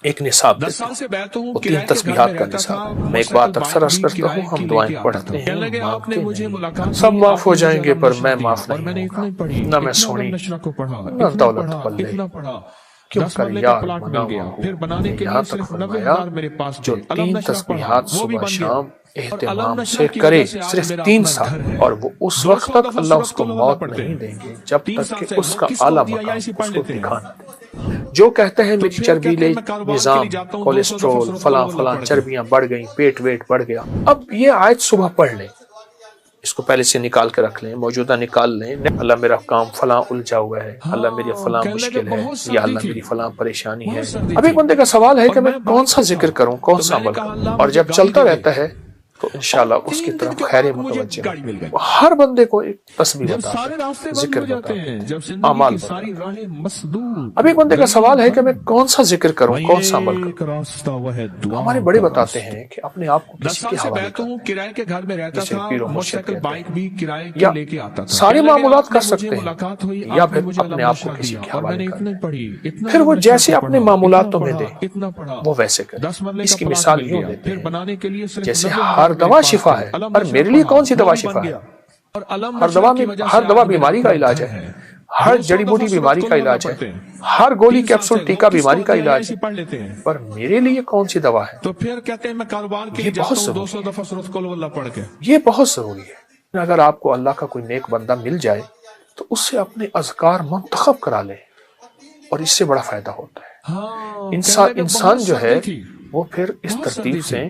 ایک نصاب دیتا ہوں، وہ 3 تسبیحات کا نصاب ہے۔ میں ایک بات اکثر عرض کرتا ہوں، ہم دعائیں پڑھتے ہیں مانگتے نہیں، سب معاف ہو جائیں گے پر میں معاف نہیں ہوں گا، نہ میں سونی نہ دولت پلے، کیوں کر یار بنا ہوا ہوں۔ نے یہاں تک فرمایا جو 3 تسبیحات صبح شام اہتمام سے کرے، صرف 3 سال، اور وہ اس وقت تک اللہ اس کو موت نہیں دیں گے جب تک کہ اس کا اعلیٰ مقام اس کو دکھا نہ دے۔ جو کہتے ہیں میری چربی لے، نظام، کولیسٹرول، فلاں فلاں چربیاں بڑھ گئیں، پیٹ ویٹ بڑھ گیا، اب یہ آیت صبح پڑھ لیں، اس کو پہلے سے نکال کے رکھ لیں، موجودہ نکال لیں، اللہ میرا کام فلاں الجھا ہوا ہے، اللہ میری فلاں مشکل ہے، یا اللہ میری فلاں پریشانی ہے۔ اب ایک بندے کا سوال ہے کہ میں کون سا ذکر کروں، کون سا عمل کروں، اور جب چلتا رہتا ہے تو انشاءاللہ اس کی طرف خیر متوجہ ہے۔ ہر بندے کو ایک تسبیح بتاتے ہیں، ذکر بتاتے ہیں، اعمال بتاتے ہیں۔ اب ایک بندے کا سوال ہے کہ میں کون سا ذکر کروں، کون سا عمل کروں۔ ہمارے بڑے بتاتے ہیں کہ اپنے آپ کو کسی کے حوالے کریں، جسے پیر و مرشد کہتے ہیں، یا سارے معمولات کر سکتے ہیں، یا پھر اپنے آپ کو کسی کے حوالے کریں، پھر وہ جیسے اپنے معمولات تمہیں دے وہ ویسے کریں۔ اس کی مثال یوں دیتے ہیں جیسے ہر دوا شفا ہے، اور میرے لیے کون سی دوا شفا ہے؟ ہر دوا بیماری کا علاج ہے، ہر جڑی بوٹی بیماری کا علاج ہے، ہر گولی کیپسول ٹیکا بیماری کا علاج ہے، پر میرے لیے کون سی دوا ہے؟ یہ بہت ضروری ہے، یہ بہت ضروری ہے۔ اگر آپ کو اللہ کا کوئی نیک بندہ مل جائے تو اس سے اپنے اذکار منتخب کرا لیں، اور اس سے بڑا فائدہ ہوتا ہے۔ انسان جو ہے وہ پھر اس ترتیب سے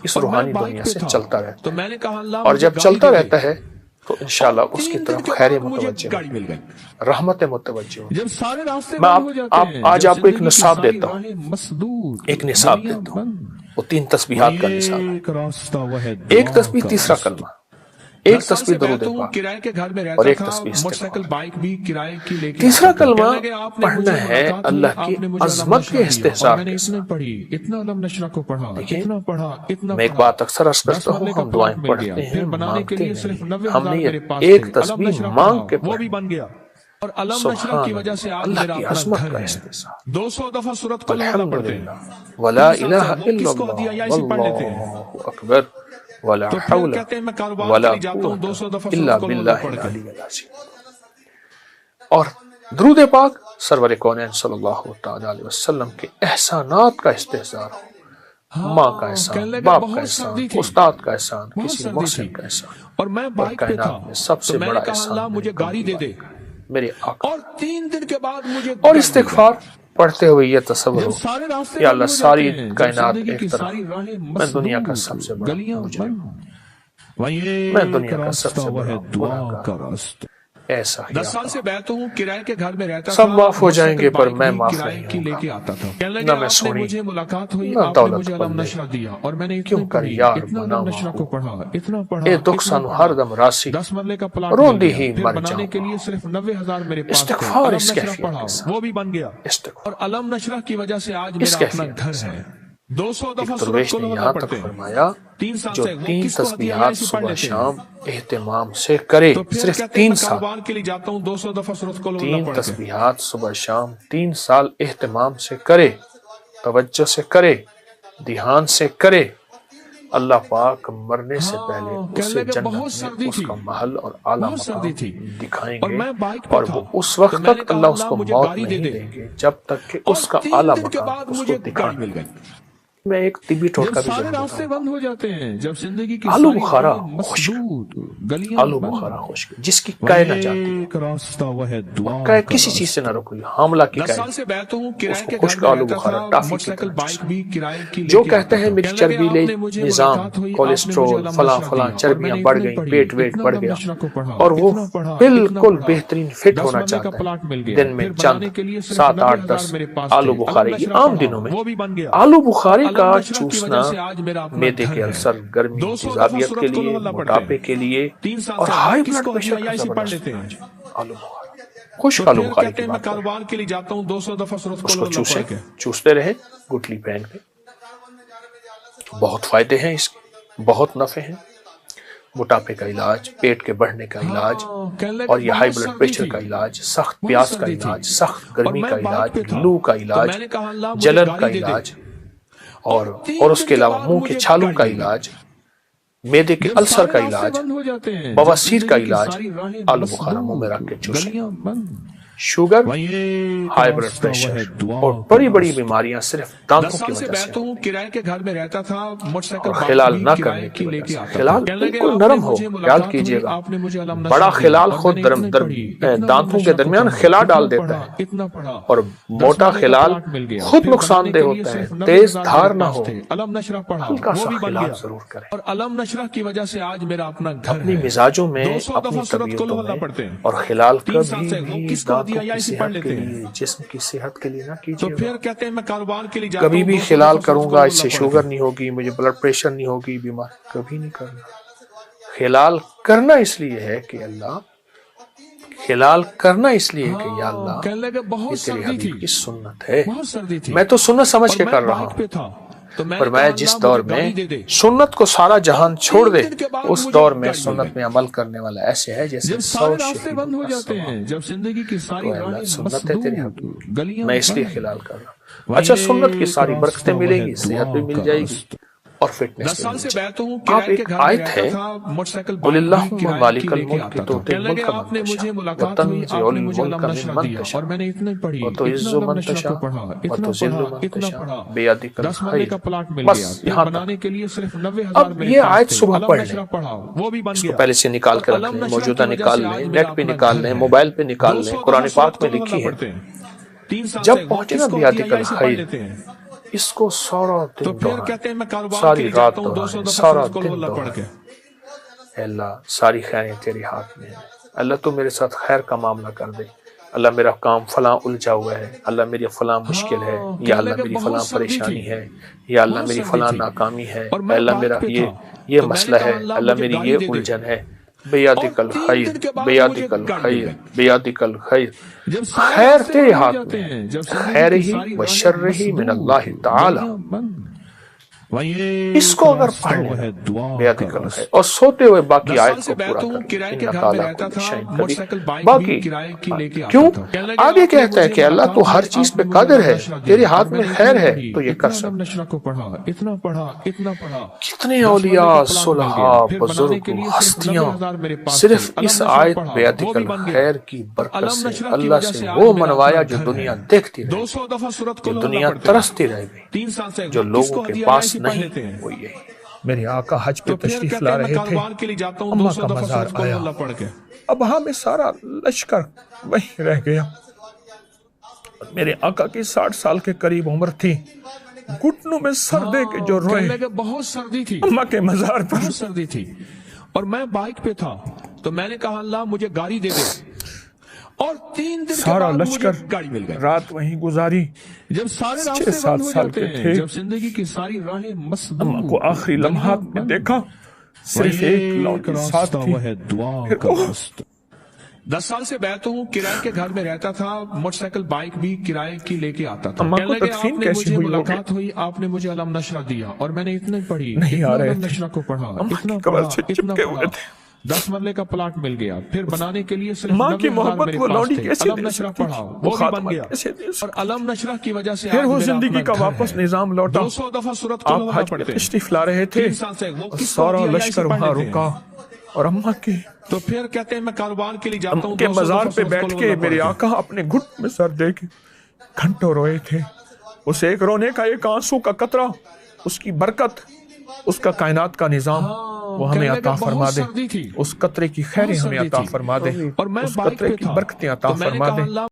اس روحانی دنیا سے چلتا رہتا ہے، اور جب چلتا رہتا ہے تو انشاءاللہ اس کی طرف خیر متوجہ ہو، رحمت متوجہ ہو۔ میں آج آپ کو ایک نصاب دیتا ہوں، ایک نصاب دیتا ہوں، وہ 3 تسبیحات کا نصاب ہے۔ ایک تسبیح تیسرا کلمہ، ایک تسبیح درود پاک، اور ایک تسبیح استغفار۔ تیسرا کلمہ پڑھنا ہے اللہ کی عظمت کے استحضار کے ساتھ۔ دیکھیں، میں ایک بات اکثر عرض کرتا ہوں، ہم دعائیں پڑھتے ہیں مانگتے نہیں، ہم نے یہ ایک تسبیح مانگ کے پڑھی، سبحان اللہ کی عظمت کا استحضار، الحمدللہ ولا الہ الا اللہ واللہ اکبر ولا حول ولا قوت الا باللہ العلی العظیم۔ اور درود پاک سرور کونین صلی اللہ تعالی علیہ وسلم کے احسانات کا استحضار ہو، ماں کا احسان، باپ کا احسان، استاد کا احسان، کسی محسن کا احسان، اور کائنات میں سب سے بڑا احسان میرے آقا، اور استغفار پڑھتے ہوئے یہ تصور ہو، یا اللہ ساری کائنات ایک طرف، میں دنیا کا سب سے بڑا مجرم ہوں، میں دنیا کا سب سے بڑا گناہگار ہوں، ایسا ہی سب معاف ہو جائیں گے پر میں معاف نہیں ہوں گا، نہ میں سونی نہ دولت پلے، کیوں کر یار بنا ہوا ہوں، اے دکھ سانو ہر دم راسی، روندی ہی مر جاؤں گا۔ استغفار اس کیفیت کے ساتھ، استغفار اس کیفیت کے ساتھ۔ ایک درویش نے یہاں تک فرمایا جو 3 تسبیحات صبح شام اہتمام سے کرے، صرف 3 سال، 3 تسبیحات صبح شام 3 سال اہتمام سے کرے، توجہ سے کرے، دھیان سے کرے، اللہ پاک مرنے سے پہلے اسے جنت میں اس کا محل اور اعلیٰ مقام دکھائیں گے، اور وہ اس وقت تک اللہ اس کو موت نہیں دیں گے جب تک کہ اس کا اعلیٰ مقام اس کو دکھائیں گے۔ میں ایک طبی ٹوٹکا بھی بتاؤں، آلو بخارا خشک، آلو بخارا خشک جس کی کائے نہ جاتی، کائے کسی چیز سے نہ رکھی، حاملہ کی کائے، اس کو خشک آلو بخارا ٹافی کی طرح۔ جو کہتے ہیں میری چربی لے، نظام، کولیسٹرول، فلاں فلاں چربیاں بڑھ گئیں، پیٹ ویٹ بڑھ گیا، اور وہ بالکل بہترین فٹ ہونا چاہتا ہے، دن میں چند 7 8 10 آلو بخارے، یہ عام دنوں میں آلو بخارے کا چوسنا معدے کے السر، گرمی، تیزابیت کے لیے، موٹاپے کے لیے، اور ہائی بلڈ پریشر کا زبردست علاج ہے۔ آلو بخارا، خشک آلو بخارے کی بات کریں، اس کو چوستے رہے گٹلی پہن کے، بہت فائدے ہیں اس کے، بہت نفع ہیں، موٹاپے کا علاج، پیٹ کے بڑھنے کا علاج، اور یہ ہائی بلڈ پریشر کا علاج، سخت پیاس کا علاج، سخت گرمی کا علاج، لو کا علاج، جلن کا علاج، اور اس کے علاوہ منہ کے چھالوں کا علاج، معدے کے السر کا علاج، بواسیر کا علاج، آلو بخارا منہ میں رکھ کے چوسیں۔ شوگر، ہائی بلڈ پریشر اور بڑی بڑی بیماریاں صرف دانتوں کی وجہ سے، اور خلال نہ کرنے کی وجہ سے۔ خلال بالکل نرم ہو، خیال کیجئے گا، بڑا خلال خود دانتوں کے درمیان خلا ڈال دیتا ہے، اور موٹا خلال خود نقصان دہ ہوتا ہے۔ تیز دھار نہ ہو، ہلکا سا خلال ضرور کریں۔ اپنی مزاجوں میں، اپنی طبیعتوں میں، اور خلال کبھی بھی دانتوں کی صحت کے لیے، جسم کی صحت کے لیے نہ کیجیے گا۔ کبھی بھی خلال کروں گا اس سے شوگر نہیں ہوگی، مجھے بلڈ پریشر نہیں ہوگی، بیمار کبھی نہیں کرنا۔ خلال کرنا اس لیے ہے کہ اللہ، خلال کرنا اس لیے کہ یا اللہ یہ تیرے حبیب کی سنت ہے۔ میں تو سنت سمجھ کے کر رہا ہوں، پر میں جس دور میں سنت کو سارا جہان چھوڑ دے، اس دور میں سنت میں عمل کرنے والا ایسے ہے جیسے 100 شہیدوں کا ثواب۔ تو اللہ سنت ہے تیری حبیب، میں اس لیے خلال کر رہا ہوں۔ اچھا، سنت کی ساری برکتیں ملیں گی، صحت بھی مل جائے گی، اور فٹنس بھی۔ آپ ایک آیت ہے، قُلِ اللَّهُمَّ مَالِكَ الْمُلْكِ تُؤْتِي الْمُلْكَ مَن تَشَاءُ وَتَنزِعُ الْمُلْكَ مِمَّن تَشَاءُ وَتُعِزُّ مَن تَشَاءُ وَتُذِلُّ مَن تَشَاءُ بِيَدِكَ الْخَيْرُ۔ بس یہاں تک۔ اب یہ آیت صبح پڑھ لیں، اس کو پہلے سے نکال کے رکھ لیں، موجودہ نکال لیں، نیٹ پہ نکال لیں، موبائل پہ نکال لیں، قرآن پاک میں لکھی ہے۔ جب پہنچے نا بِيَدِكَ الْخَيْرُ، اس کو سارا دن دہرائیں، ساری رات دہرائیں، سارا دن دہرائیں۔ اے اللہ، ساری خیریں تیرے ہاتھ میں ہیں، اللہ تو میرے ساتھ خیر کا معاملہ کر دے۔ اللہ میرا کام فلاں الجھا ہوا ہے، اللہ میری فلاں مشکل ہے، یا اللہ میری فلاں پریشانی ہے، یا اللہ میری فلاں ناکامی ہے، اے اللہ میرا یہ مسئلہ ہے، اللہ میری یہ الجھن ہے۔ بیادک الخیر، بیادک الخیر، بیادک الخیر۔ خیر تیرے ہاتھ میں ہے، خیر ہی و شر ہی من اللہ تعالی۔ اس کو اگر پڑھ لیں بیادک الخیر، اور سوتے ہوئے باقی آیت کو پورا کر باقی کیوں آگے کہتا ہے کہ اللہ تو ہر چیز پہ قادر ہے، تیرے ہاتھ میں خیر ہے تو یہ کر سکتا۔ کتنے اولیاء، صلحاء، بزرگ، ہستیاں صرف اس آیت بیادک الخیر کی برکت سے اللہ سے وہ منوایا جو دنیا دیکھتی رہے، جو دنیا ترستی رہ گئی، جو لوگوں کے پاس نہیں، وہ یہی۔ میرے آقا حج پہ تشریف لا رہے تھے، اماں کا مزار آیا، اب ہمیں سارا لشکر وہیں رہ گیا۔ میرے آقا کی 60 سال کے قریب عمر تھی، گھٹنوں میں سر دے کے جو روئے، بہت سردی تھی، اماں کے مزار پر بہت سردی تھی، اور میں بائک پہ تھا، تو میں نے کہا اللہ مجھے گاڑی دے دے، اور 3 دن کے بعد مجھے گاڑی مل گئی۔ رات وہیں گزاری، جب سارے 6-7 سال کے تھے، جب زندگی کی ساری راہیں مسدود، اماں کو آخری لمحات میں دیکھا، صرف ایک لوٹی ساتھ تھی، پھر 10 سال سے بیعت ہوں، کرائے کے گھر میں رہتا تھا، موٹر سائیکل بائک بھی کرائے کی لے کے آتا تھا۔ اماں کو تدفین کیسی ہوئی؟ ملاقات ہوئی، آپ نے مجھے علم نشرہ دیا، اور میں نے اتنے پڑھی، نہیں آ رہے علم نشرہ کو پڑھا، اتنا قبر سے چپکے ہوئے تھے۔ 10 مرلے کا پلاٹ مل گیا، پھر بنانے کے لیے صرف ماں کی محبت وہ لوڈی کیسے علم دے نشرہ سکتی، پڑھا، وہ بھی بن گیا، اور علم نشرہ کی وجہ سے پھر وہ زندگی کا واپس نظام لوٹا۔ 200 دفعہ سورت آپ حج پہ تشریف لا رہے تھے، سارا لشکر وہاں رکا، اور اماں کی تو پھر کہتے ہیں میں کاروبار کے لیے جاتا ہوں، کے مزار پہ بیٹھ کے میرے آقا اپنے گھٹ میں سر دے کے گھنٹوں روئے تھے۔ اس ایک رونے کا ایک آنسو کا قطرہ، اس کی برکت، اس کا کائنات کا نظام وہ ہمیں عطا فرما دے، اس قطرے کی خیریں ہمیں عطا فرما دے، اس قطرے کی برکتیں عطا فرما دے۔